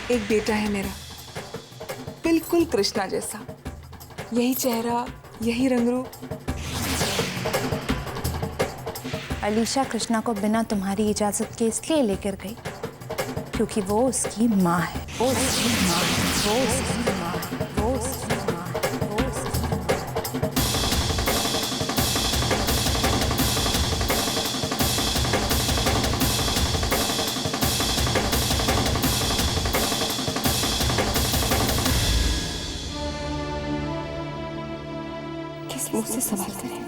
एक बेटा है मेरा, बिल्कुल कृष्णा जैसा, यही चेहरा, यही रंग रूप। अलीशा कृष्णा को बिना तुम्हारी इजाजत के इसलिए लेकर गई क्योंकि वो उसकी माँ है। वो उसकी माँ है। वो उसकी माँ है। वो उसकी माँ है। वो उसकी किस मुंह से सवाल करें?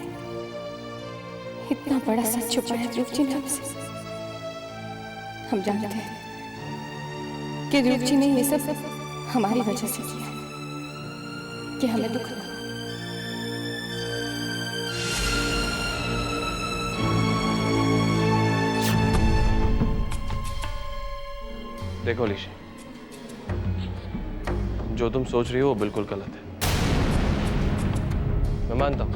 इतना बड़ा सच छुपाया रूप जी ने हमसे। हम जानते हैं कि रूप जी ने ये सब हमारी वजह से किया है, कि हमें दुख ना हो। देखो अलीशा, जो तुम सोच रही हो वो बिल्कुल गलत है। मैं मानता हूं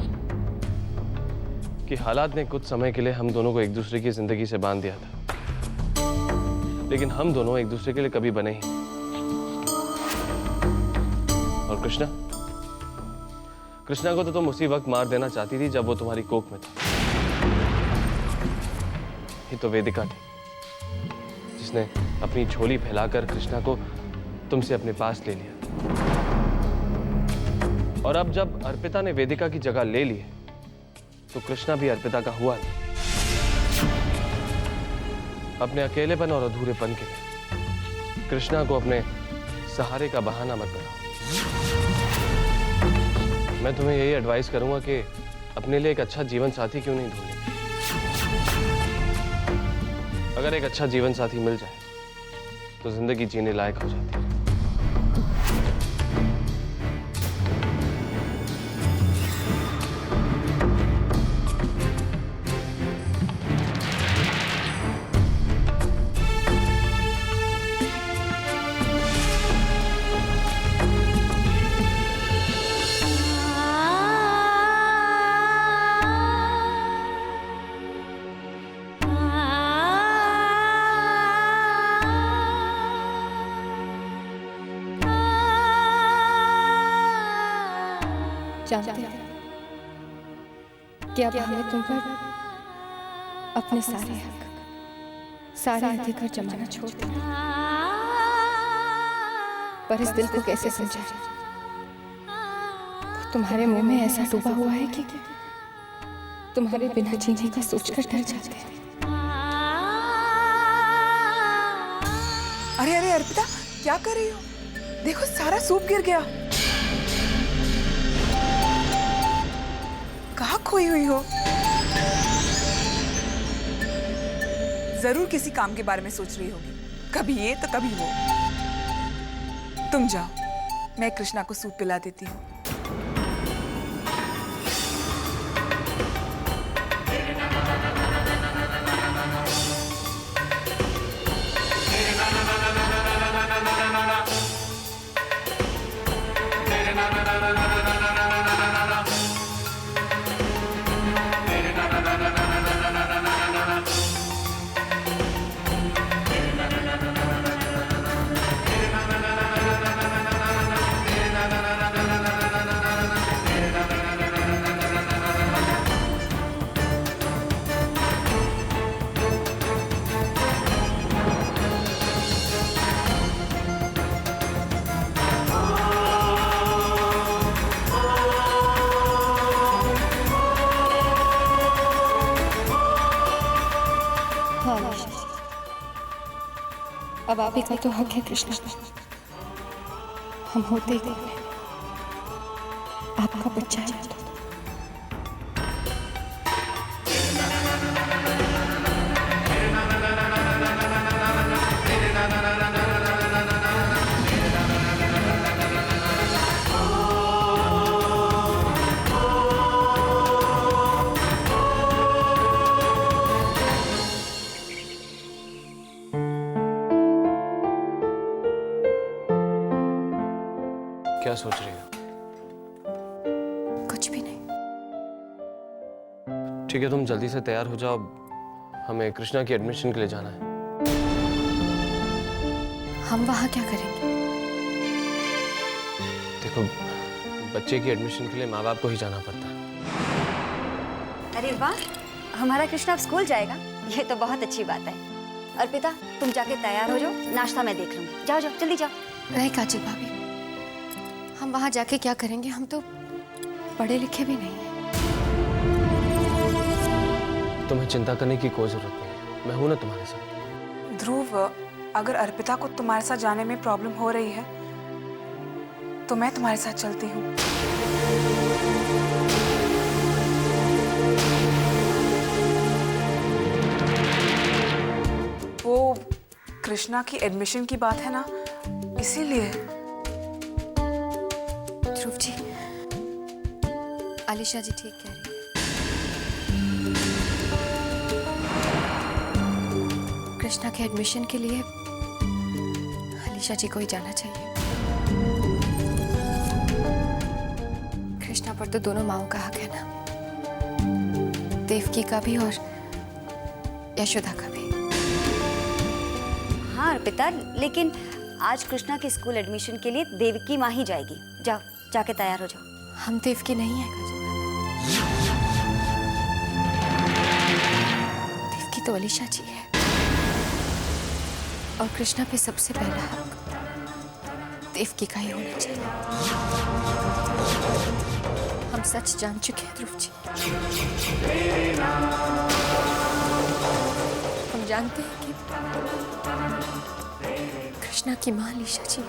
कि हालात ने कुछ समय के लिए हम दोनों को एक दूसरे की जिंदगी से बांध दिया था, लेकिन हम दोनों एक दूसरे के लिए कभी बने ही नहीं। और कृष्णा को तो तुम उसी वक्त मार देना चाहती थी जब वो तुम्हारी कोख में था। ये तो वेदिका थी जिसने अपनी झोली फैलाकर कृष्णा को तुमसे अपने पास ले लिया। और अब जब अर्पिता ने वेदिका की जगह ले ली है तो कृष्णा भी अर्पिता का हुआ नहीं। अपने अकेलेपन और अधूरेपन के लिए कृष्णा को अपने सहारे का बहाना मत बनाओ। मैं तुम्हें यही एडवाइस करूंगा कि अपने लिए एक अच्छा जीवन साथी क्यों नहीं ढूंढेंगे। अगर एक अच्छा जीवन साथी मिल जाए तो जिंदगी जीने लायक हो जाती है। जानते हैं कि अब हमें तुम पर अपने सारे हक, सारे अधिकार जमाना छोड़ देना। पर इस दिल को कैसे समझाएं? वो तुम्हारे मुंह में ऐसा डूबा हुआ है कि तुम्हारे बिना जीने का सोचकर डर जाते हैं। अरे अरे अर्पिता, क्या कर रही हो? देखो सारा सूप गिर गया। कहाँ खोई हुई हो? जरूर किसी काम के बारे में सोच रही होगी, कभी ये तो कभी वो। तुम जाओ, मैं कृष्णा को सूप पिला देती हूँ। अब आप ही का तो हक है कृष्णा। हम होते ही कौन हैं? आपका बच्चा है तो। क्या सोच रही हो? कुछ भी नहीं। ठीक है, तुम जल्दी से तैयार हो जाओ, हमें कृष्णा की एडमिशन के लिए जाना है। हम वहाँ क्या करेंगे? देखो, बच्चे की एडमिशन के लिए माँ बाप को ही जाना पड़ता है। अरे वाह, हमारा कृष्णा अब स्कूल जाएगा, ये तो बहुत अच्छी बात है। अर्पिता, तुम जाके तैयार हो जाओ, नाश्ता मैं देख लूंगी। जाओ जाओ, जल्दी जाओ। नहीं काजल भाभी, हम वहाँ जाके क्या करेंगे? हम तो पढ़े लिखे भी नहीं हैं। तुम्हें चिंता करने की कोई जरूरत नहीं है, मैं हूं ना तुम्हारे साथ। ध्रुव, अगर अर्पिता को तुम्हारे साथ जाने में प्रॉब्लम हो रही है तो मैं तुम्हारे साथ चलती हूँ। वो कृष्णा की एडमिशन की बात है ना, इसीलिए। ध्रुव जी, आलिशा जी ठीक कह रही है। कृष्णा के एडमिशन के लिए आलिशा जी को ही जाना चाहिए। कृष्णा पर तो दोनों माओं का हक है ना, देवकी का भी और यशोदा का भी। हाँ अर्पिता, लेकिन आज कृष्णा के स्कूल एडमिशन के लिए देवकी माँ ही जाएगी। जाओ, जाके तैयार हो जाओ। हम देवकी नहीं है काजल। देवकी तो आलिशा जी है, और कृष्णा पे सबसे पहला हक देवकी का ही होना चाहिए। हम सच जान चुके हैं ध्रुव जी। हम जानते हैं कि कृष्णा की मां आलिशा जी है।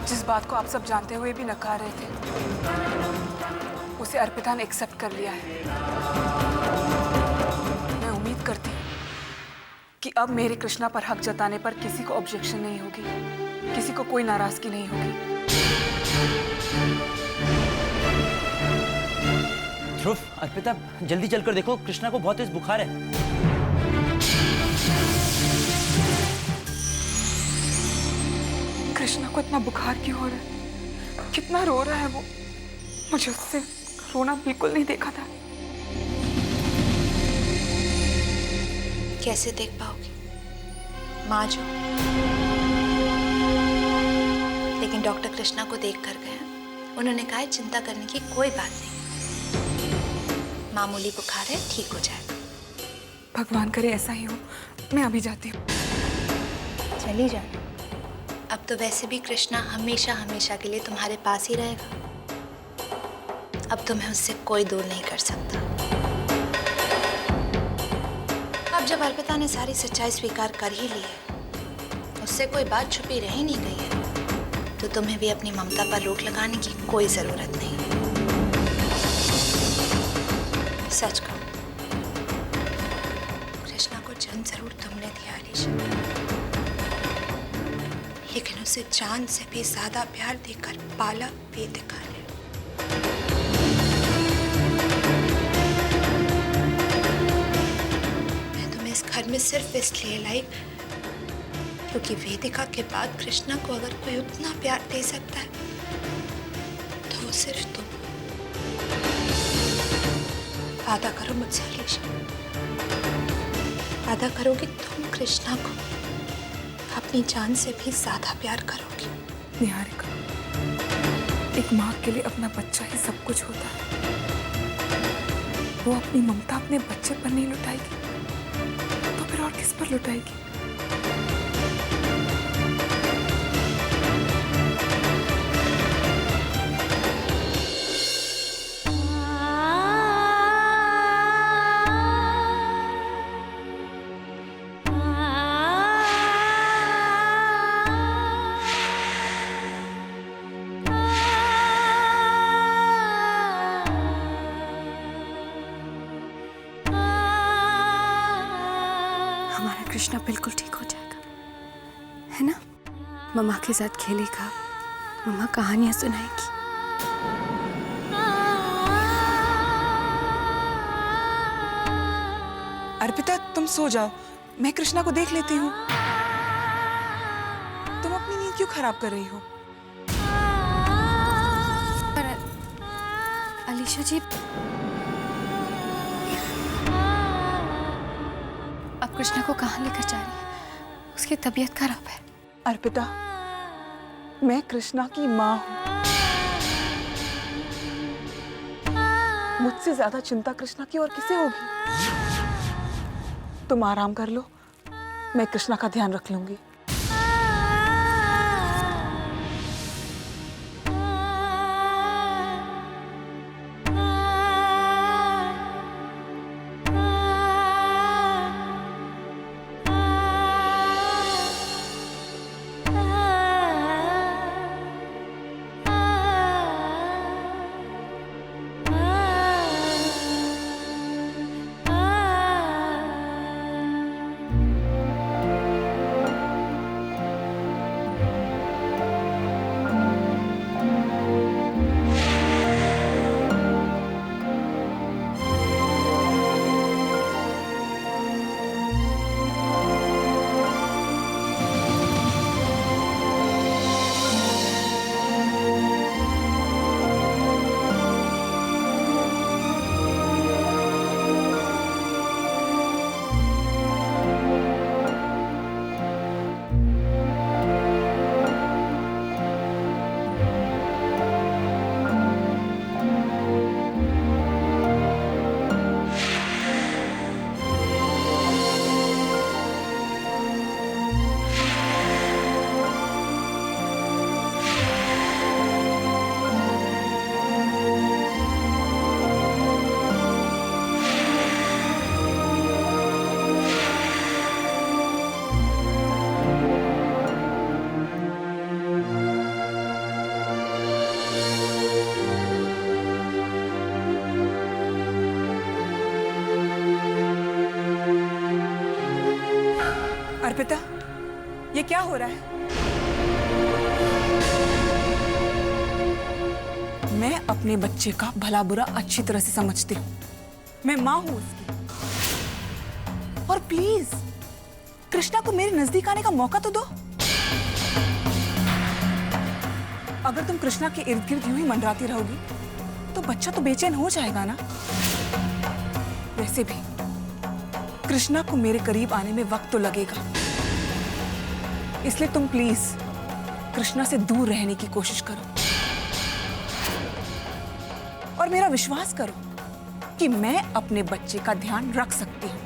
जिस बात को आप सब जानते हुए भी नकार रहे थे, उसे अर्पिता ने एक्सेप्ट कर लिया है। मैं उम्मीद करती हूँ कि अब मेरे कृष्णा पर हक जताने पर किसी को ऑब्जेक्शन नहीं होगी, किसी को कोई नाराजगी नहीं होगी। ध्रुव, अर्पिता जल्दी चलकर देखो, कृष्णा को बहुत तेज बुखार है। कृष्णा को इतना बुखार क्यों हो रहा है? कितना रो रहा है वो? मुझे उससे रोना बिल्कुल नहीं देखा था। कैसे देख पाओगी? माँ जो, लेकिन डॉक्टर कृष्णा को देख कर गए। उन्होंने कहा चिंता करने की कोई बात नहीं, मामूली बुखार है, ठीक हो जाएगा। भगवान करे ऐसा ही हो। मैं अभी जाती हूँ। चली जाना। अब तो वैसे भी कृष्णा हमेशा हमेशा के लिए तुम्हारे पास ही रहेगा। अब तुम्हें उससे कोई दूर नहीं कर सकता। अब जब अर्पिता ने सारी सच्चाई स्वीकार कर ही ली है, उससे कोई बात छुपी रह ही नहीं गई है, तो तुम्हें भी अपनी ममता पर रोक लगाने की कोई जरूरत नहीं। सच कहो, कृष्णा को जन्म जरूर तुमने दिया आलिशा, लेकिन उसे जान से भी ज्यादा प्यार देकर पाला वेदिका ने। मैं तुम्हें इस घर में सिर्फ इसलिए लाई क्योंकि वेदिका के बाद कृष्णा को अगर कोई उतना प्यार दे सकता है तो वो सिर्फ तुम। वादा करो मुझसे आलिशा, वादा करो कि तुम कृष्णा को अपनी जान से भी ज्यादा प्यार करोगी। निहारिका, एक माँ के लिए अपना बच्चा ही सब कुछ होता है। वो अपनी ममता अपने बच्चे पर नहीं लुटाएगी तो फिर और किस पर लुटाएगी? हमारा कृष्णा बिल्कुल ठीक हो जाएगा, है ना? मम्मा के साथ खेलेगा, मम्मा कहानियां सुनाएगी। अर्पिता तुम सो जाओ, मैं कृष्णा को देख लेती हूँ। तुम अपनी नींद क्यों खराब कर रही हो? पर अलीशा जी, अब कृष्णा को कहाँ लेकर जा रही है? उसकी तबीयत खराब है। अर्पिता, मैं कृष्णा की माँ हूँ। मुझसे ज्यादा चिंता कृष्णा की और किसे होगी? तुम आराम कर लो, मैं कृष्णा का ध्यान रख लूंगी। अर्पिता, ये क्या हो रहा है? मैं अपने बच्चे का भला बुरा अच्छी तरह से समझती हूँ। मैं माँ हूँ उसकी। और प्लीज कृष्णा को मेरे नजदीक आने का मौका तो दो। अगर तुम कृष्णा के इर्द गिर्द यूं ही मंडराती रहोगी तो बच्चा तो बेचैन हो जाएगा ना। वैसे भी कृष्णा को मेरे करीब आने में वक्त तो लगेगा, इसलिए तुम प्लीज कृष्णा से दूर रहने की कोशिश करो और मेरा विश्वास करो कि मैं अपने बच्चे का ध्यान रख सकती हूँ।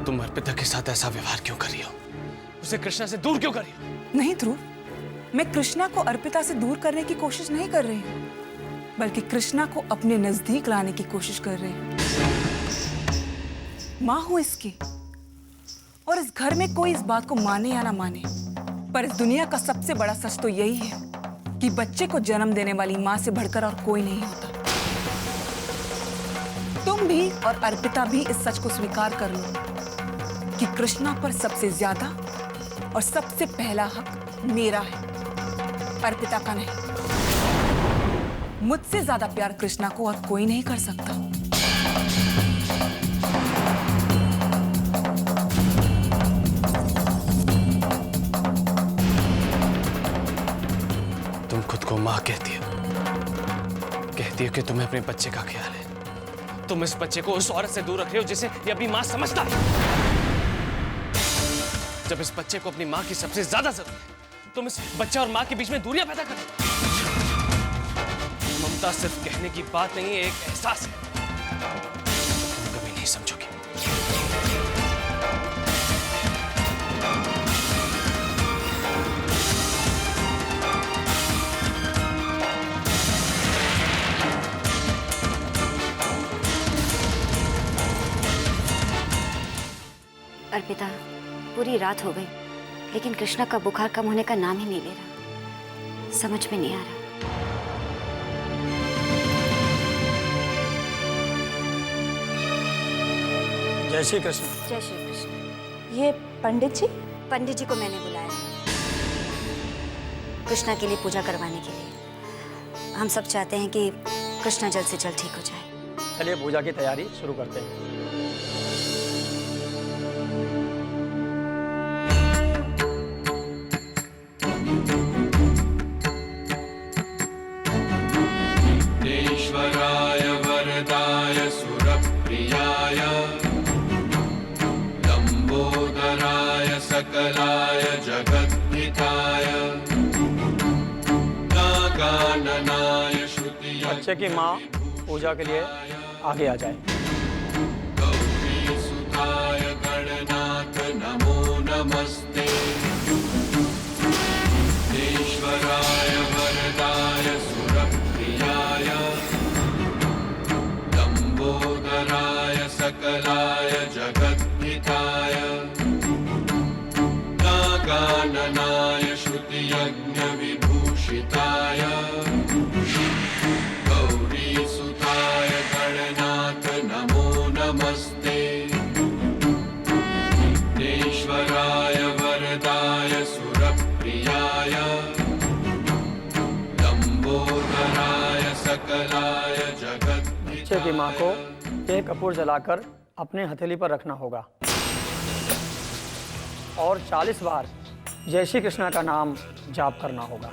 तुम अर्पिता के साथ ऐसा व्यवहार क्यों कर रही हो? उसे कृष्णा से दूर क्यों कर रही हो? नहीं ध्रुव, मैं कृष्णा को अर्पिता से दूर करने की कोशिश नहीं कर रही हूँ, बल्कि कृष्णा को अपने नजदीक लाने की कोशिश कर रही हूँ। माँ हूँ इसकी, और इस घर में कोई इस बात को माने या ना माने, पर इस दुनिया का सबसे बड़ा सच तो यही है कि बच्चे को जन्म देने वाली माँ से बढ़कर और कोई नहीं होता। तुम भी और अर्पिता भी इस सच को स्वीकार कर लो कि कृष्णा पर सबसे ज्यादा और सबसे पहला हक मेरा है, अर्पिता का नहीं। मुझसे ज्यादा प्यार कृष्णा को और कोई नहीं कर सकता। तुम खुद को माँ कहती हो कि तुम्हें अपने बच्चे का ख्याल है। तुम इस बच्चे को उस औरत से दूर रख रहे हो जिसे ये अपनी माँ समझता है। जब इस बच्चे को अपनी माँ की सबसे ज्यादा जरूरत है, तुम इस बच्चे और माँ के बीच में दूरियां पैदा कर रहे हो। ममता सिर्फ कहने की बात नहीं है, एक एहसास है। तुम कभी नहीं समझोगे। अर्पिता, पूरी रात हो गई, लेकिन कृष्णा का बुखार कम होने का नाम ही नहीं ले रहा। समझ में नहीं आ रहा। जय श्री कृष्ण। जय श्री कृष्ण। ये पंडित जी? पंडित जी को मैंने बुलाया है कृष्णा के लिए पूजा करवाने के लिए। हम सब चाहते हैं कि कृष्णा जल्द से जल्द ठीक हो जाए। चलिए पूजा की तैयारी शुरू करते हैं। ईश्वराय वरदाय सुरप्रियाय लंबोदराय सकलाय जगद्धिताय नागाननाय श्रुतिय बच्चे की माँ पूजा के लिए आगे आ जाए। गौरीसुताय गणनाथ नमो नमस्ते। ईश्वराय वरदाय सुरप्रियाय लंबोदराय सकलाय जगद्धिताय नागाननाय श्रुतियज्ञ विभूषिताय गौरीसुताय गणनाथ नमो नमस्ते। ईश्वराय वरदाय सुरप्रियाय लंबोदराय सकलाय बच्चे की जगद्धिताय माँ को एक कपूर जलाकर अपने हथेली पर रखना होगा और 40 बार जय श्री कृष्णा का नाम जाप करना होगा।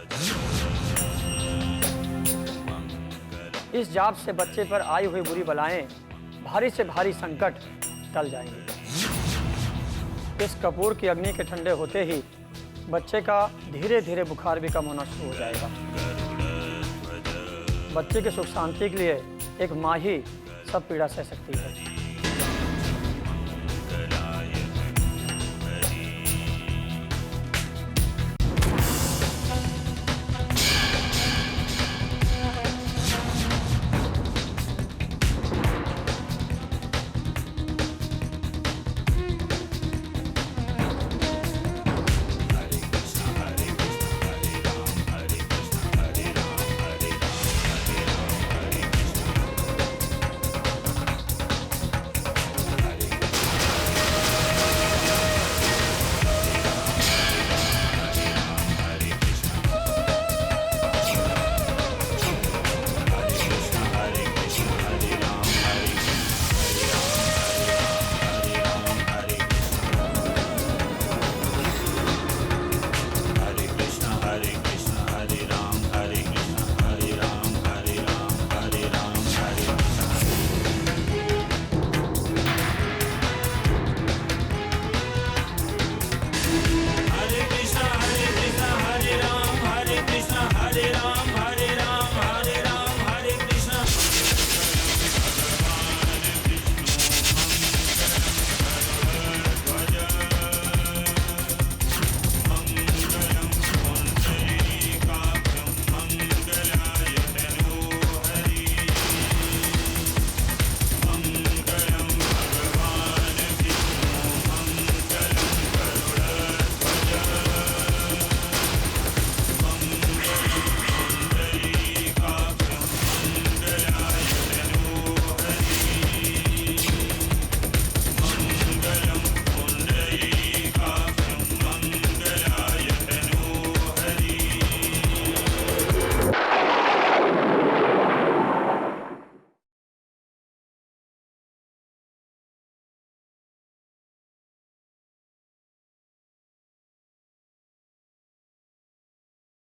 इस जाप से बच्चे पर आई हुई बुरी बलाएं, भारी से भारी संकट टल जाएंगे। इस कपूर की अग्नि के ठंडे होते ही बच्चे का धीरे धीरे बुखार भी कम होना शुरू हो जाएगा। बच्चे की सुख शांति के लिए एक माँ ही सब पीड़ा सह सकती है।